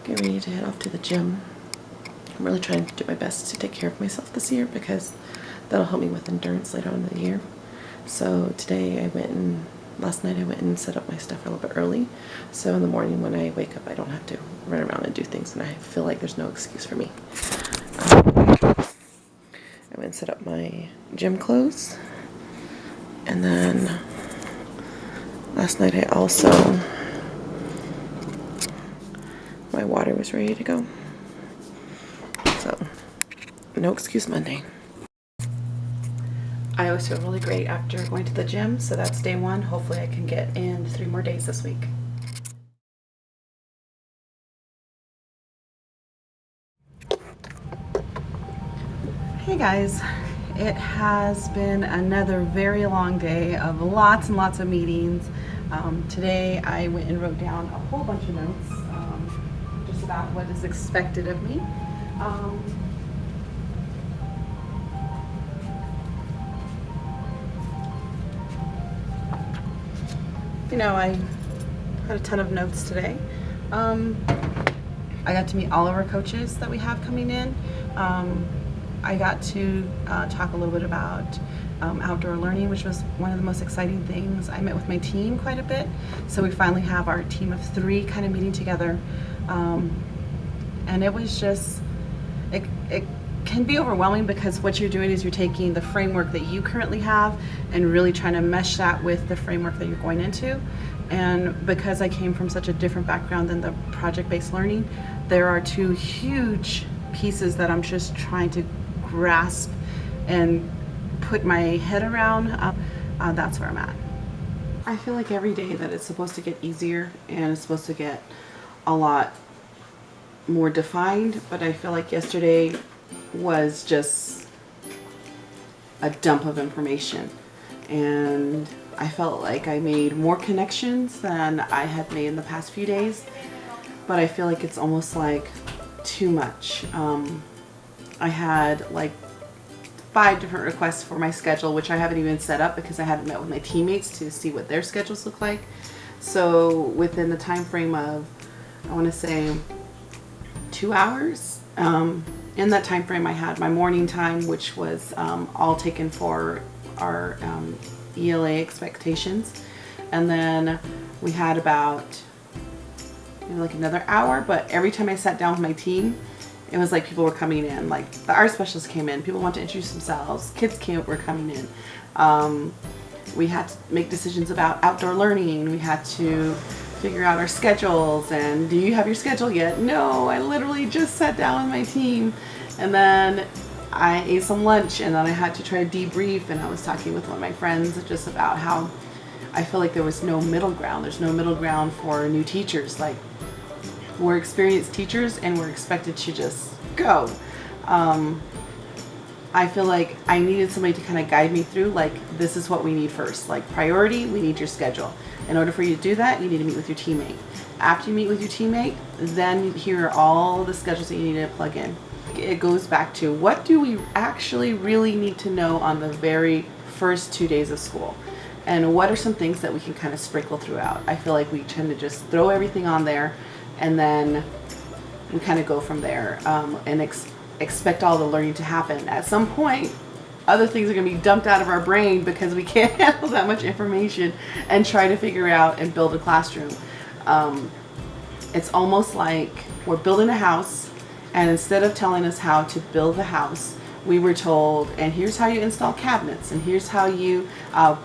getting ready to head off to the gym. I'm really trying to do my best to take care of myself this year because that'll help me with endurance later on in the year. So today last night I went and set up my stuff a little bit early. So in the morning when I wake up, I don't have to run around and do things, and I feel like there's no excuse for me. I went and set up my gym clothes. And then last night my water was ready to go. So, no excuse Monday. I always feel really great after going to the gym, so that's day one. Hopefully I can get in 3 more days this week. Hey guys, it has been another very long day of lots and lots of meetings. Today I went and wrote down a whole bunch of notes just about what is expected of me. I had a ton of notes today. I got to meet all of our coaches that we have coming in. I got to talk a little bit about outdoor learning, which was one of the most exciting things. I met with my team quite a bit, so we finally have our team of 3 kind of meeting together, and it was just, it can be overwhelming because what you're doing is you're taking the framework that you currently have and really trying to mesh that with the framework that you're going into. And because I came from such a different background than the project-based learning, there are 2 huge pieces that I'm just trying to grasp and put my head around. That's where I'm at. I feel like every day that it's supposed to get easier and it's supposed to get a lot more defined, but I feel like yesterday was just a dump of information, and I felt like I made more connections than I had made in the past few days, but I feel like it's almost like too much. I had like 5 different requests for my schedule, which I haven't even set up because I haven't met with my teammates to see what their schedules look like. So within the time frame of, I want to say 2 hours, in that time frame I had my morning time, which was all taken for our ELA expectations, and then we had about maybe like another hour, but every time I sat down with my team, it was like people were coming in, like the art specialists came in, people want to introduce themselves, kids were coming in. We had to make decisions about outdoor learning. We had to figure out our schedules, and do you have your schedule yet? No, I literally just sat down with my team, and then I ate some lunch, and then I had to try to debrief, and I was talking with one of my friends just about how I feel like there was no middle ground. There's no middle ground for new teachers. Like, we're experienced teachers and we're expected to just go. I feel like I needed somebody to kind of guide me through, like, this is what we need first. Like, priority, we need your schedule. In order for you to do that, you need to meet with your teammate. After you meet with your teammate, then here are all the schedules that you need to plug in. It goes back to, what do we actually really need to know on the very first 2 days of school? And what are some things that we can kind of sprinkle throughout? I feel like we tend to just throw everything on there, and then we kind of go from there, and expect all the learning to happen. At some point, other things are going to be dumped out of our brain because we can't handle that much information and try to figure out and build a classroom. It's almost like we're building a house, and instead of telling us how to build the house, we were told, and here's how you install cabinets, and here's how you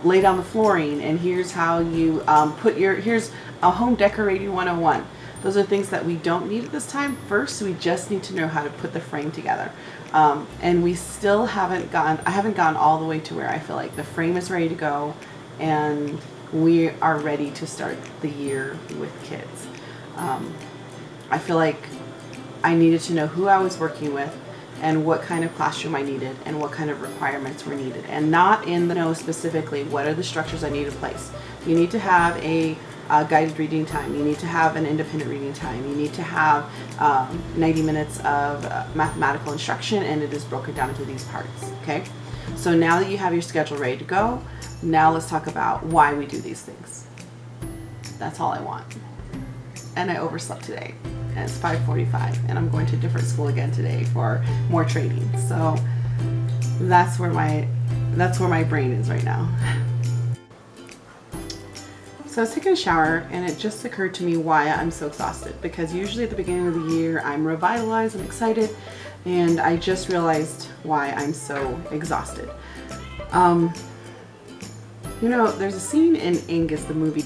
lay down the flooring, and here's how you here's a home decorating 101. Those are things that we don't need at this time. First, we just need to know how to put the frame together. And we still I haven't gone all the way to where I feel like the frame is ready to go and we are ready to start the year with kids. I feel like I needed to know who I was working with and what kind of classroom I needed and what kind of requirements were needed, and not in the know specifically what are the structures I need in place. You need to have a guided reading time. You need to have an independent reading time. You need to have 90 minutes of mathematical instruction, and it is broken down into these parts. Okay, so now that you have your schedule ready to go, now let's talk about why we do these things. That's all I want. and I overslept today. And it's 5:45 and I'm going to a different school again today for more training. So that's where my brain is right now. So I was taking a shower and it just occurred to me why I'm so exhausted, because usually at the beginning of the year I'm revitalized and excited, and I just realized why I'm so exhausted. You know, there's a scene in Angus, the movie,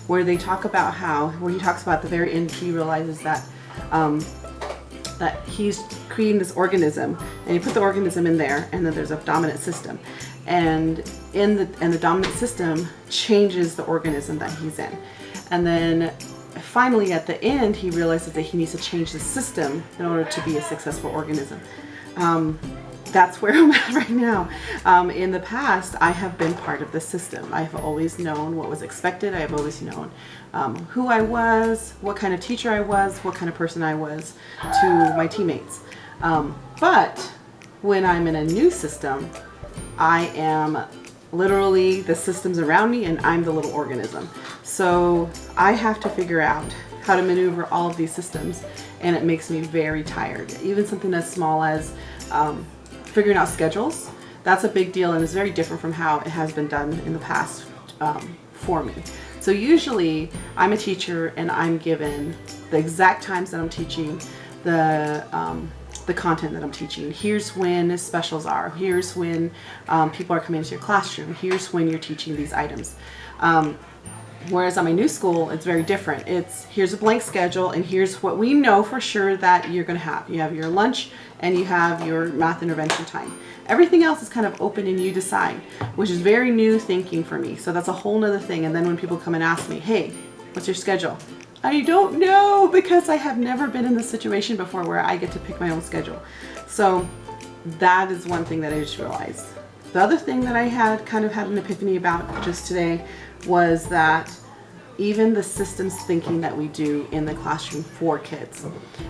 where they talk about where he talks about at the very end, he realizes that that he's creating this organism, and you put the organism in there, and then there's a dominant system, and the dominant system changes the organism that he's in, and then finally at the end he realizes that he needs to change the system in order to be a successful organism. That's where I'm at right now. In the past, I have been part of the system. I have always known what was expected. I have always known who I was, what kind of teacher I was, what kind of person I was to my teammates. But when I'm in a new system, I am literally the systems around me and I'm the little organism. So I have to figure out how to maneuver all of these systems, and it makes me very tired. Even something as small as figuring out schedules, that's a big deal, and it's very different from how it has been done in the past for me. So usually I'm a teacher and I'm given the exact times that I'm teaching the content that I'm teaching. Here's when specials are. Here's when people are coming into your classroom. Here's when you're teaching these items. Whereas at my new school, it's very different. It's here's a blank schedule and here's what we know for sure that you're going to have. You have your lunch and you have your math intervention time. Everything else is kind of open and you decide, which is very new thinking for me. So that's a whole nother thing. And then when people come and ask me, hey, what's your schedule? I don't know, because I have never been in this situation before where I get to pick my own schedule. So that is one thing that I just realized. The other thing that I had kind of had an epiphany about just today was that even the systems thinking that we do in the classroom for kids.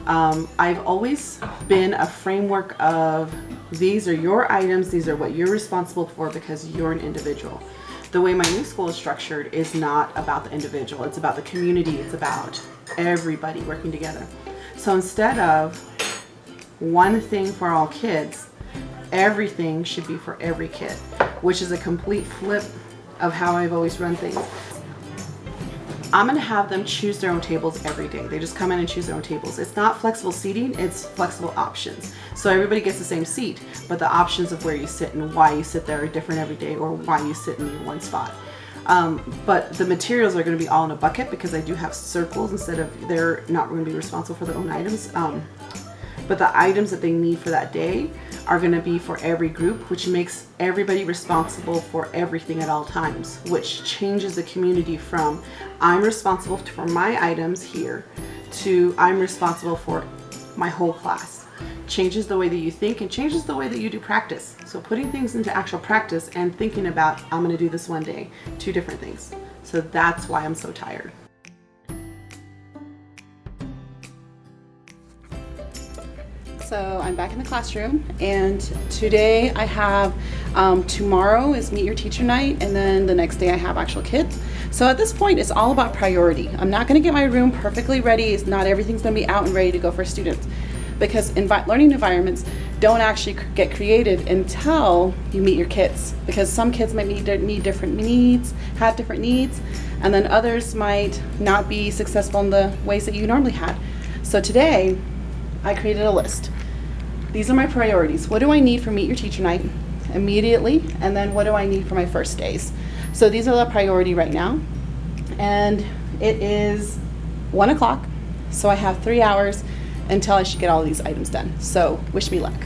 I've always been a framework of these are your items, these are what you're responsible for because you're an individual. The way my new school is structured is not about the individual, it's about the community, it's about everybody working together. So instead of one thing for all kids, everything should be for every kid, which is a complete flip of how I've always run things. I'm going to have them choose their own tables every day. They just come in and choose their own tables. It's not flexible seating, it's flexible options. So everybody gets the same seat, but the options of where you sit and why you sit there are different every day, or why you sit in one spot. But the materials are going to be all in a bucket because I do have circles instead of, they're not going to be responsible for their own items. But the items that they need for that day are going to be for every group, which makes everybody responsible for everything at all times, which changes the community from I'm responsible for my items here to I'm responsible for my whole class. Changes the way that you think and changes the way that you do practice. So putting things into actual practice and thinking about I'm going to do this one day, two different things. So that's why I'm so tired. So I'm back in the classroom, and today I have, tomorrow is Meet Your Teacher Night, and then the next day I have actual kids. So at this point, it's all about priority. I'm not going to get my room perfectly ready. It's not everything's going to be out and ready to go for students, because learning environments don't actually get created until you meet your kids, because some kids might need different needs, have different needs, and then others might not be successful in the ways that you normally had. So today, I created a list. These are my priorities. What do I need for Meet Your Teacher Night immediately? And then what do I need for my first days? So these are the priority right now. And it is 1 o'clock. So I have 3 hours until I should get all these items done. So wish me luck.